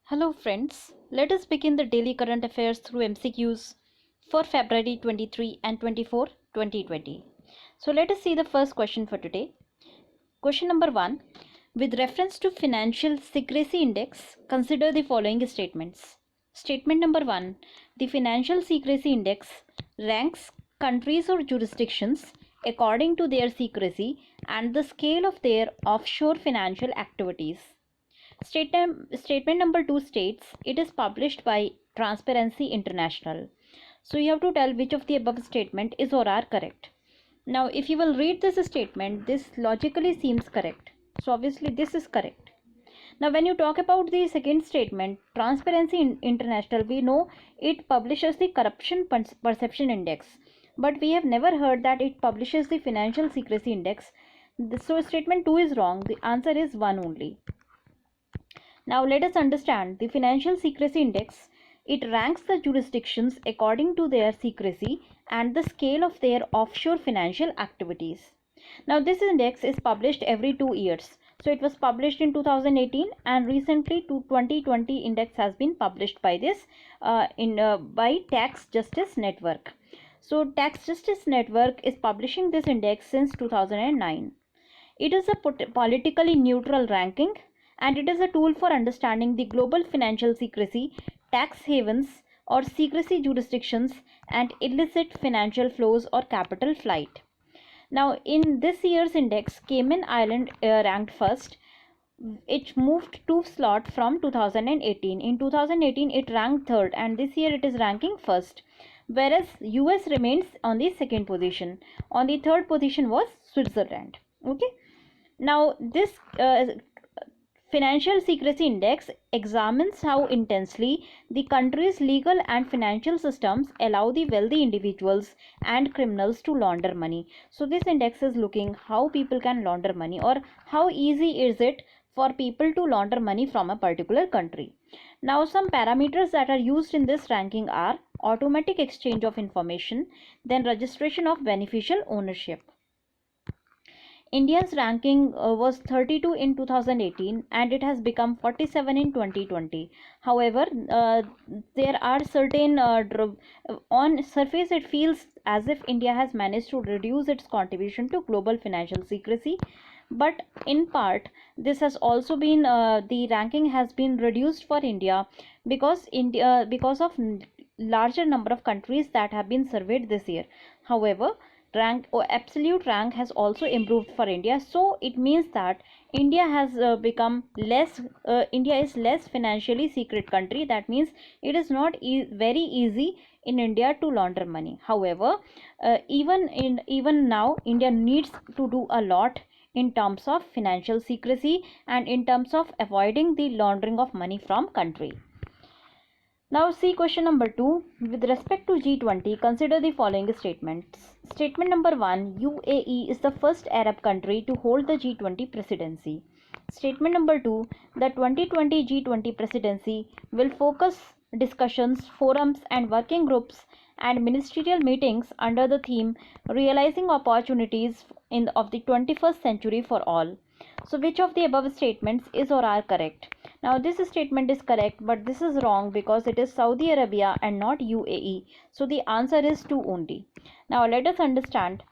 Hello friends, let us begin the daily current affairs through MCQs for February 23 and 24, 2020. So let us see the first question for today. Question number 1. With reference to Financial Secrecy Index, consider the following statements. Statement number 1. The Financial Secrecy Index ranks countries or jurisdictions according to their secrecy and the scale of their offshore financial activities. Statement number 2 states it is published by Transparency International. So you have to tell which of the above statement is or are correct. Now if you will read this statement, this logically seems correct. So obviously this is correct. Now when you talk about the second statement, Transparency International, we know it publishes the Corruption Perception Index, but we have never heard that it publishes the Financial Secrecy Index. So statement 2 is wrong. The answer is 1 only. Now let us understand the Financial Secrecy Index. It ranks the jurisdictions according to their secrecy and the scale of their offshore financial activities. Now this index is published every 2 years. So it was published in 2018 and recently 2020 index has been published by this by Tax Justice Network. So Tax Justice Network is publishing this index since 2009. It is a politically neutral ranking and it is a tool for understanding the global financial secrecy, tax havens or secrecy jurisdictions, and illicit financial flows or capital flight. Now, in this year's index, Cayman Island ranked first. It moved 2 slot from 2018. In 2018, it ranked third, and this year it is ranking first. Whereas US remains on the second position. On the third position was Switzerland. Okay. Now, this Financial Secrecy Index examines how intensely the country's legal and financial systems allow the wealthy individuals and criminals to launder money. So this index is looking how people can launder money, or how easy is it for people to launder money from a particular country. Now some parameters that are used in this ranking are automatic exchange of information, then registration of beneficial ownership. India's ranking was 32 in 2018 and it has become 47 in 2020. However, there are certain on surface it feels as if India has managed to reduce its contribution to global financial secrecy, but in part this has also been the ranking has been reduced for India because of larger number of countries that have been surveyed this year. However, rank or absolute rank has also improved for India, so it means that India has become less India is less financially secret country. That means it is not very easy in India to launder money. However, even now India needs to do a lot in terms of financial secrecy and in terms of avoiding the laundering of money from country. Now see question number 2. With respect to G20, consider the following statements. Statement number 1. UAE is the first Arab country to hold the G20 presidency. Statement number 2. The 2020 G20 presidency will focus discussions, forums and working groups and ministerial meetings under the theme Realizing Opportunities of the 21st Century for All. So which of the above statements is or are correct? Now this statement is correct, but this is wrong because it is Saudi Arabia and not UAE. So the answer is 2 only. Now let us understand.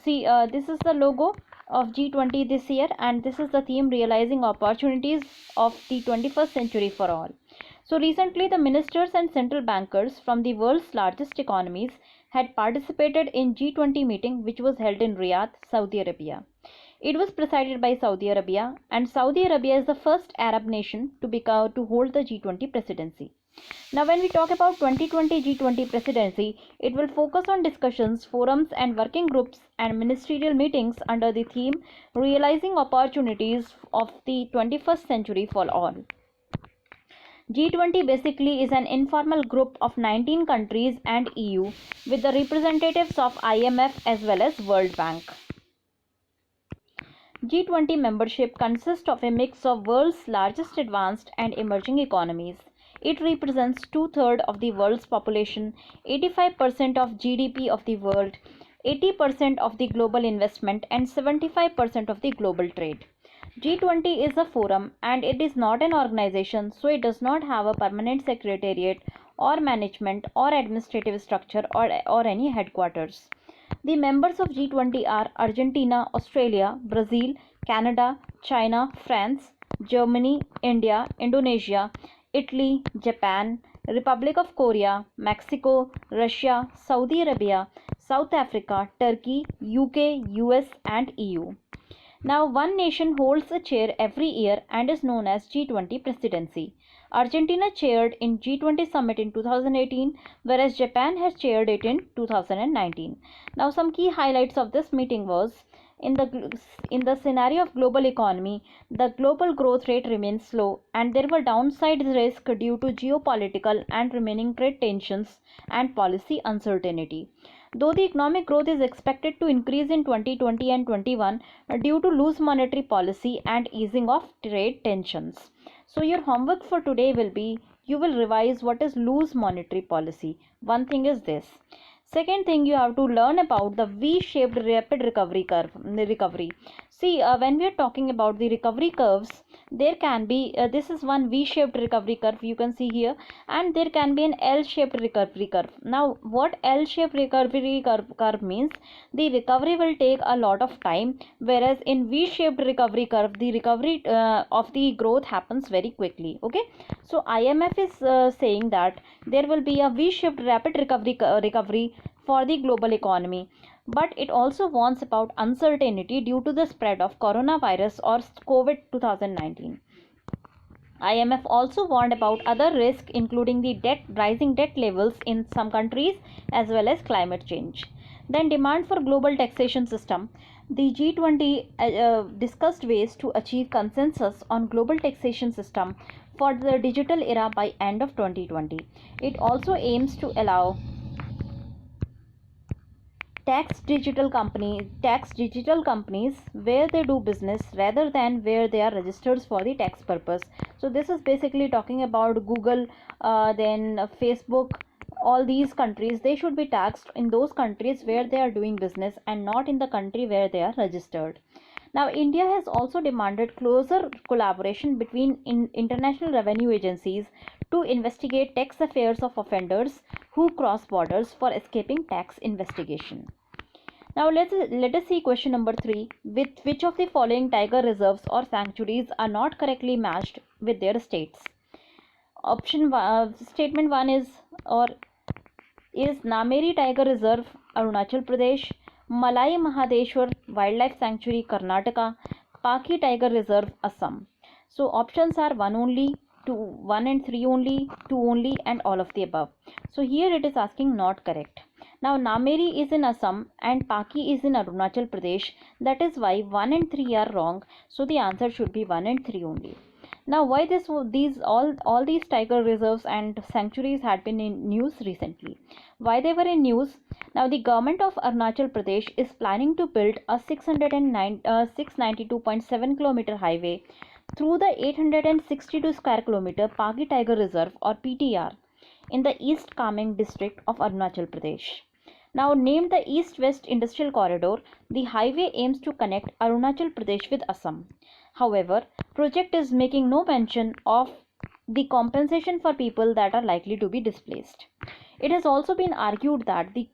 See, this is the logo of G20 this year and this is the theme Realizing Opportunities of the 21st Century for All. So recently the ministers and central bankers from the world's largest economies had participated in G20 meeting which was held in Riyadh, Saudi Arabia. It was presided by Saudi Arabia, and Saudi Arabia is the first Arab nation to hold the G20 presidency. Now when we talk about 2020 G20 presidency, it will focus on discussions, forums and working groups and ministerial meetings under the theme Realizing Opportunities of the 21st Century for All. G20 basically is an informal group of 19 countries and EU with the representatives of IMF as well as World Bank. G20 membership consists of a mix of world's largest advanced and emerging economies. It represents 2/3 of the world's population, 85% of GDP of the world, 80% of the global investment and 75% of the global trade. G20 is a forum and it is not an organization, so it does not have a permanent secretariat or management or administrative structure or any headquarters. The members of G20 are Argentina, Australia, Brazil, Canada, China, France, Germany, India, Indonesia, Italy, Japan, Republic of Korea, Mexico, Russia, Saudi Arabia, South Africa, Turkey, UK, US, and EU. Now, one nation holds a chair every year and is known as G20 presidency. Argentina chaired in G20 summit in 2018, whereas Japan has chaired it in 2019. Now, some key highlights of this meeting was in the scenario of global economy, the global growth rate remains slow and there were downside risks due to geopolitical and remaining trade tensions and policy uncertainty. Though the economic growth is expected to increase in 2020 and 21 due to loose monetary policy and easing of trade tensions. So your homework for today will be you will revise what is loose monetary policy. One thing is this. Second thing, you have to learn about the V-shaped rapid recovery curve. See, when we are talking about the recovery curves, there can be this is one V-shaped recovery curve you can see here, and there can be an L-shaped recovery curve. Now, what L-shaped recovery curve means? The recovery will take a lot of time, whereas in V-shaped recovery curve, the recovery of the growth happens very quickly. Okay, so IMF is saying that there will be a V-shaped rapid recovery for the global economy, but it also warns about uncertainty due to the spread of coronavirus or COVID 2019. IMF also warned about other risks including the rising debt levels in some countries as well as climate change. Then demand for global taxation system. The G20 discussed ways to achieve consensus on global taxation system for the digital era by end of 2020. It also aims to allow tax digital companies where they do business rather than where they are registered for the tax purpose. So this is basically talking about Google, then Facebook. All these countries, they should be taxed in those countries where they are doing business and not in the country where they are registered. Now, India has also demanded closer collaboration between international revenue agencies to investigate tax affairs of offenders who cross borders for escaping tax investigation. Now let us see question number 3. With which of the following tiger reserves or sanctuaries are not correctly matched with their states? Statement 1 is Nameri Tiger Reserve, Arunachal Pradesh; Malai Mahadeshwar Wildlife Sanctuary, Karnataka; Paki Tiger Reserve, Assam. So options are 1 only, 2, 1 and 3 only, 2 only, and all of the above. So here it is asking not correct. Now Nameri is in Assam and Paki is in Arunachal Pradesh. That is why 1 and 3 are wrong. So the answer should be 1 and 3 only. Now why all these tiger reserves and sanctuaries had been in news recently? Why they were in news? Now the government of Arunachal Pradesh is planning to build a 692.7 kilometer highway through the 862 square kilometer Paki Tiger Reserve or PTR in the East Kameng district of Arunachal Pradesh. Now named the East-West Industrial Corridor, the highway aims to connect Arunachal Pradesh with Assam. However, project is making no mention of the compensation for people that are likely to be displaced. It has also been argued that this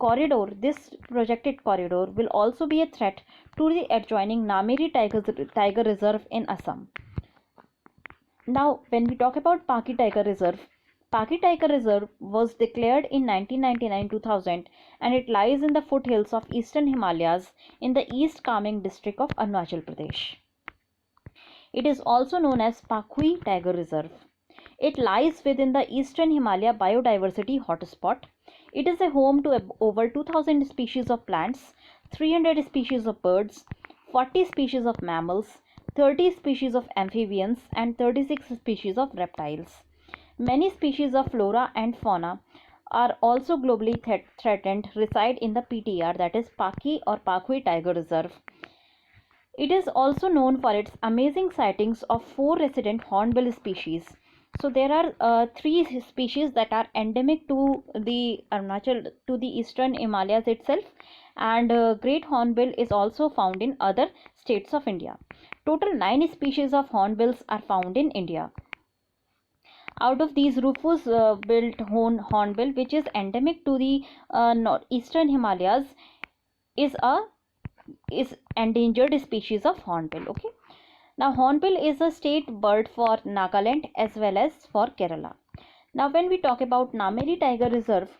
projected corridor, will also be a threat to the adjoining Nameri Tiger Reserve in Assam. Now, when we talk about Paki Tiger Reserve was declared in 1999-2000 and it lies in the foothills of eastern Himalayas in the East Kameng district of Arunachal Pradesh. It is also known as Pakhui Tiger Reserve. It lies within the Eastern Himalaya biodiversity hotspot. It is a home to over 2000 species of plants, 300 species of birds, 40 species of mammals, 30 species of amphibians, and 36 species of reptiles. Many species of flora and fauna are also globally threatened reside in the PTR, that is Paki or Pakhui Tiger Reserve. It is also known for its amazing sightings of 4 resident hornbill species. So there are 3 species that are endemic to the eastern Himalayas itself, and great hornbill is also found in other states of India. Total 9 species of hornbills are found in India. Out of these, Rufous-billed hornbill, which is endemic to the northeastern Himalayas, is endangered species of hornbill. Okay. Now, hornbill is a state bird for Nagaland as well as for Kerala. Now, when we talk about Nameri Tiger Reserve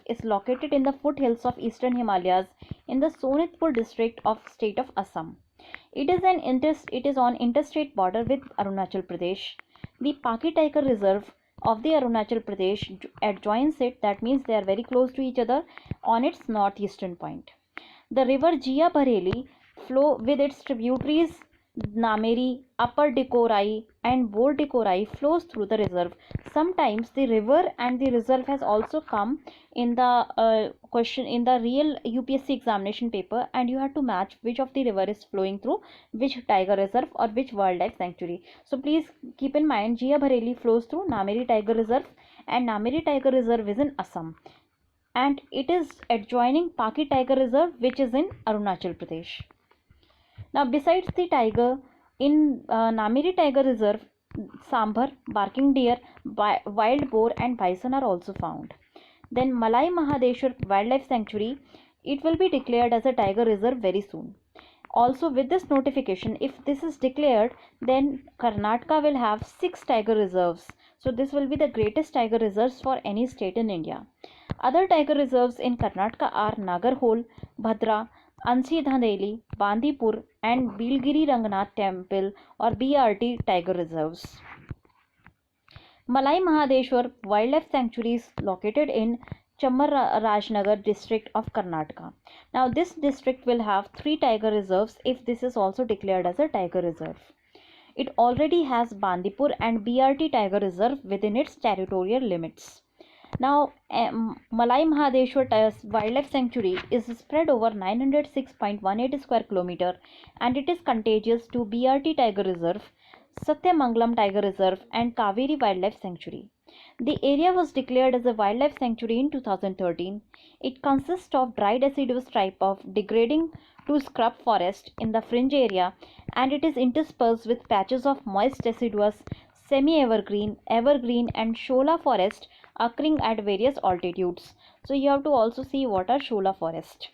is located in the foothills of eastern Himalayas in the Sonitpur district of state of Assam. It is on interstate border with Arunachal Pradesh. The Paki Tiger Reserve of the Arunachal Pradesh adjoins it, that means they are very close to each other, on its northeastern point. The river Jia Bareli flow with its tributaries Nameri, Upper Dekorai and Bor Dekorai flows through the reserve. Sometimes the river and the reserve has also come in the question in the real UPSC examination paper, and you have to match which of the river is flowing through which tiger reserve or which wildlife sanctuary. So please keep in mind, Jia Bareli flows through Nameri Tiger Reserve, and Nameri Tiger Reserve is in Assam, and it is adjoining Paki Tiger Reserve, which is in Arunachal Pradesh. Now, besides the tiger, in Nameri Tiger Reserve, sambar, barking deer, wild boar and bison are also found. Then Malai Mahadeshwar Wildlife Sanctuary, it will be declared as a tiger reserve very soon. Also, with this notification, if this is declared, then Karnataka will have 6 tiger reserves. So this will be the greatest tiger reserves for any state in India. Other tiger reserves in Karnataka are Nagarhole, Bhadra, Ansi Dhandeli, Bandipur and Bilgiri Ranganath Temple or BRT tiger reserves. Malai Mahadeshwar Wildlife Sanctuary is located in Chamarajnagar district of Karnataka. Now this district will have 3 tiger reserves if this is also declared as a tiger reserve. It already has Bandipur and BRT tiger reserve within its territorial limits. Now, Malai Mahadeshwar Wildlife Sanctuary is spread over 906.18 square kilometer, and it is contiguous to BRT Tiger Reserve, Satyamangalam Tiger Reserve and Kaveri Wildlife Sanctuary. The area was declared as a wildlife sanctuary in 2013. It consists of dry deciduous type of degrading to scrub forest in the fringe area, and it is interspersed with patches of moist deciduous, semi-evergreen, evergreen and shola forest occurring at various altitudes. So you have to also see what are shola forest.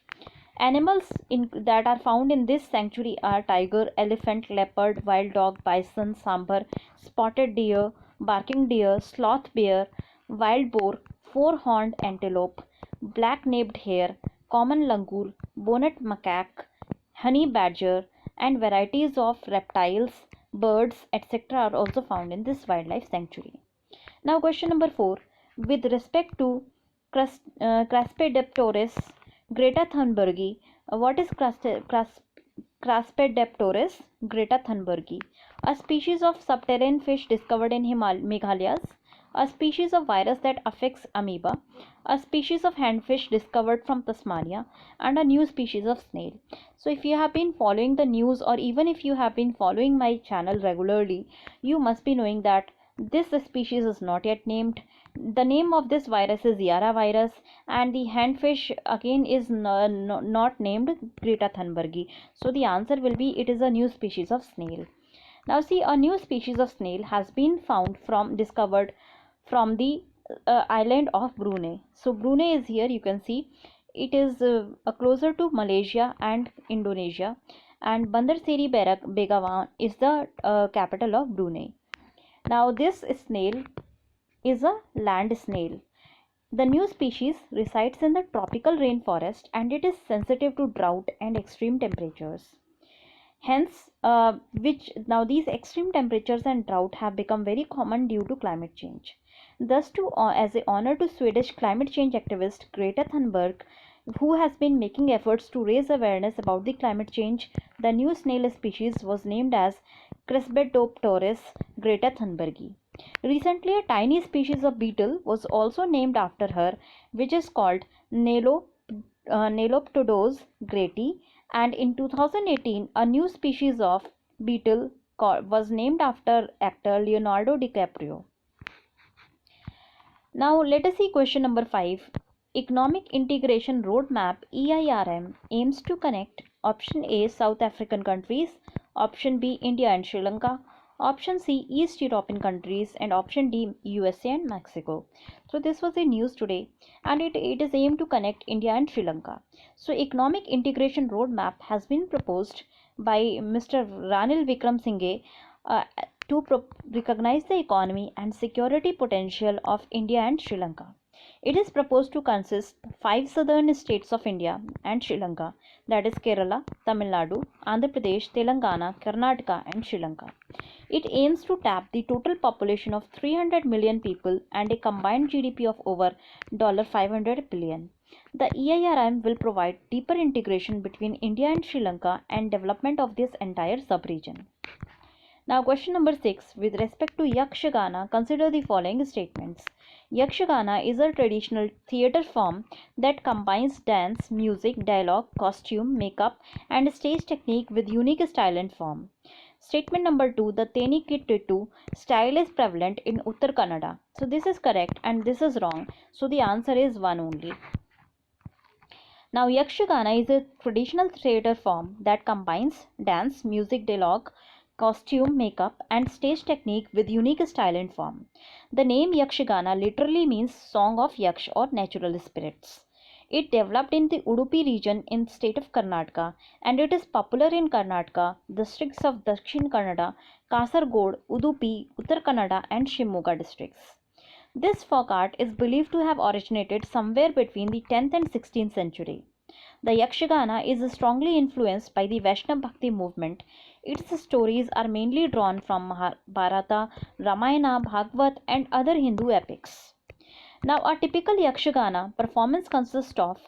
Animals that are found in this sanctuary are tiger, elephant, leopard, wild dog, bison, sambar, spotted deer, barking deer, sloth bear, wild boar, four-horned antelope, black-naped hare, common langur, bonnet macaque, honey badger, and varieties of reptiles, birds, etc. are also found in this wildlife sanctuary. Now, question number 4. With respect to Craspedopterus Greta Thunbergi, what is Craspedopterus Greta Thunbergi? A species of subterranean fish discovered in Meghalayas, a species of virus that affects amoeba, a species of handfish discovered from Tasmania, and a new species of snail. So if you have been following the news, or even if you have been following my channel regularly, you must be knowing that this species is not yet named. The name of this virus is Yara virus, and the handfish again is not named Greta Thunbergi. So the answer will be, it is a new species of snail. Now see, a new species of snail has been discovered from the island of Brunei. So Brunei is here, you can see it is closer to Malaysia and Indonesia, and Bandar Seri Begawan is the capital of Brunei. Now this snail is a land snail. The new species resides in the tropical rainforest, and it is sensitive to drought and extreme temperatures. Hence, these extreme temperatures and drought have become very common due to climate change. Thus, as a honor to Swedish climate change activist Greta Thunberg, who has been making efforts to raise awareness about the climate change, the new snail species was named as Craspedopterus Greta Thunbergi. Recently, a tiny species of beetle was also named after her, which is called Neloptodos greti, and in 2018, a new species of beetle was named after actor Leonardo DiCaprio. Now, let us see question number 5. Economic Integration Roadmap (EIRM) aims to connect Option A, South African countries. Option B, India and Sri Lanka. Option C, East European countries. And option D, USA and Mexico. So this was the news today, and it is aimed to connect India and Sri Lanka. So economic integration roadmap has been proposed by Mr. Ranil Wickremesinghe uh, to recognize the economy and security potential of India and Sri Lanka. It is proposed to consist 5 southern states of India and Sri Lanka, that is Kerala, Tamil Nadu, Andhra Pradesh, Telangana, Karnataka and Sri Lanka. It aims to tap the total population of 300 million people and a combined GDP of over $500 billion. The EIRM will provide deeper integration between India and Sri Lanka and development of this entire sub-region. Now question number 6. With respect to Yakshagana, consider the following statements. Yakshagana is a traditional theatre form that combines dance, music, dialogue, costume, makeup and stage technique with unique style and form. Statement number 2. The Tenikittu style is prevalent in Uttar Kannada. So this is correct and this is wrong. So the answer is 1 only. Now, Yakshagana is a traditional theatre form that combines dance, music, dialogue, costume, makeup, and stage technique with unique style and form. The name Yakshagana literally means song of Yaksh or natural spirits. It developed in the Udupi region in the state of Karnataka, and it is popular in Karnataka, districts of Dakshin Kannada, Kasargod, Udupi, Uttar Kannada, and Shimoga districts. This folk art is believed to have originated somewhere between the 10th and 16th century. The Yakshagana is strongly influenced by the Vaishnava Bhakti movement. Its stories are mainly drawn from Mahabharata, Ramayana, Bhagavad, and other Hindu epics. Now, a typical Yakshagana performance consists of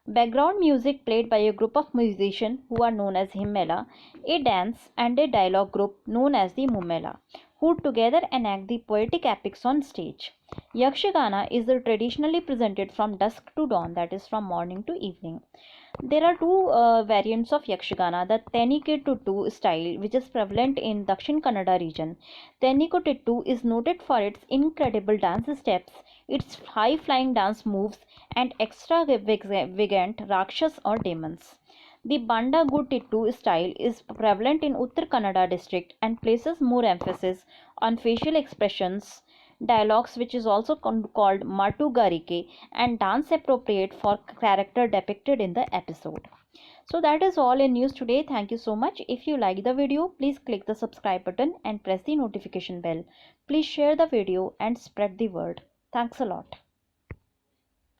background music played by a group of musicians who are known as Himmela, a dance and a dialogue group known as the Mummela, who together enact the poetic epics on stage. Yakshagana is traditionally presented from dusk to dawn, that is from morning to evening. There are two variants of Yakshagana, the Tenikittu style, which is prevalent in Dakshin Kannada region. Tenikittu is noted for its incredible dance steps, its high-flying dance moves, and extravagant Rakshas or demons. The Bandagutittu style is prevalent in Uttar Kannada district and places more emphasis on facial expressions, dialogues, which is also called Matugarike, and dance appropriate for character depicted in the episode. So that is all in news today. Thank you so much. If you like the video, please click the subscribe button and press the notification bell. Please share the video and spread the word. Thanks a lot.